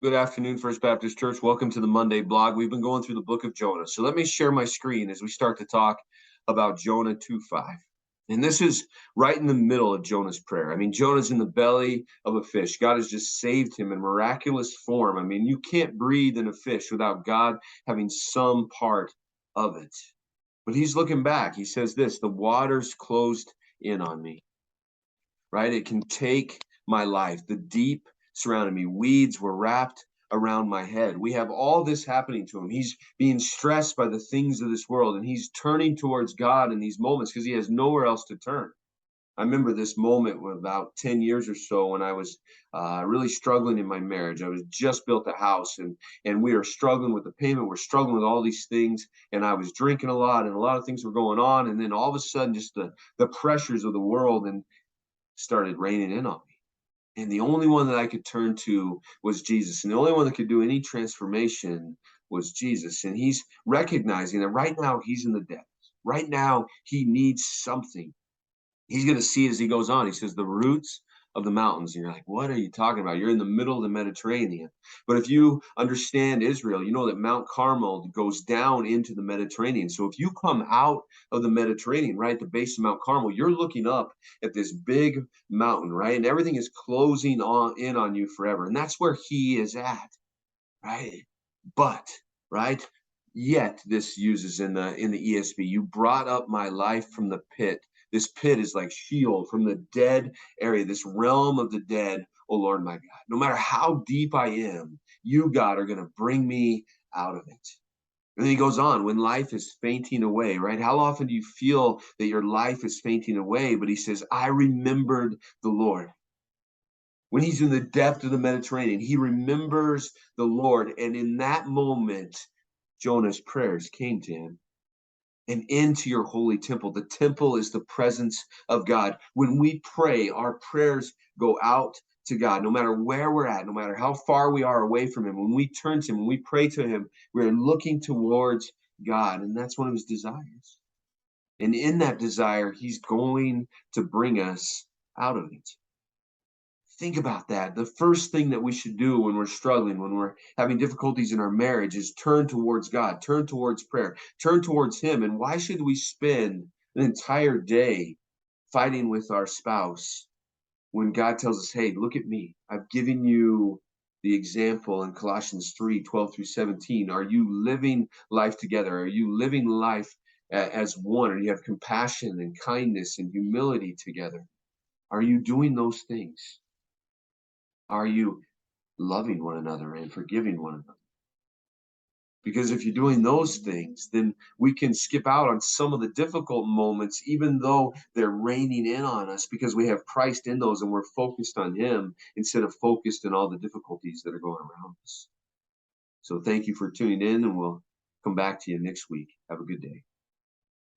Good afternoon, First Baptist Church. Welcome to the Monday blog. We've been going through the book of Jonah. So let me share my screen as we start to talk about Jonah 2:5. And this is right in the middle of Jonah's prayer. I mean, Jonah's in the belly of a fish. God has just saved him in miraculous form. I mean, you can't breathe in a fish without God having some part of it. But he's looking back. He says this, the waters closed in on me, right? It can take my life. The deep surrounded me. Weeds were wrapped around my head. We have all this happening to him. He's being stressed by the things of this world, and he's turning towards God in these moments because he has nowhere else to turn. I remember this moment when about 10 years or so when I was really struggling in my marriage. I was just built a house and we were struggling with the payment. We're struggling with all these things. And I was drinking a lot and a lot of things were going on. And then all of a sudden, just the pressures of the world and started raining in on me. And the only one that I could turn to was Jesus. And the only one that could do any transformation was Jesus. And he's recognizing that right now he's in the depths. Right now he needs something. He's going to see as he goes on. He says, the roots of the mountains. And you're like, what are you talking about? You're in the middle of the Mediterranean. But if you understand Israel, you know that Mount Carmel goes down into the Mediterranean. So if you come out of the Mediterranean, right at the base of Mount Carmel, you're looking up at this big mountain, right? And everything is closing in on you forever. And that's where he is at, right? But, right? Yet this uses in the ESV, you brought up my life from the pit. This pit is like Sheol, from the dead area, this realm of the dead, oh Lord my God. No matter how deep I am, you, God, are going to bring me out of it. And then he goes on, when life is fainting away, right? How often do you feel that your life is fainting away? But he says, I remembered the Lord. When he's in the depth of the Mediterranean, he remembers the Lord. And in that moment, Jonah's prayers came to him. And into your holy temple. The temple is the presence of God. When we pray, our prayers go out to God, no matter where we're at, no matter how far we are away from him. When we turn to him, when we pray to him, we're looking towards God. And that's one of his desires. And in that desire, he's going to bring us out of it. Think about that. The first thing that we should do when we're struggling, when we're having difficulties in our marriage, is turn towards God, turn towards prayer, turn towards him. And why should we spend an entire day fighting with our spouse when God tells us, hey, look at me. I've given you the example in Colossians 3:12-17. Are you living life together? Are you living life as one? Or you have compassion and kindness and humility together? Are you doing those things? Are you loving one another and forgiving one another? Because if you're doing those things, then we can skip out on some of the difficult moments, even though they're raining in on us, because we have Christ in those and we're focused on him instead of focused on all the difficulties that are going around us. So thank you for tuning in, and we'll come back to you next week. Have a good day.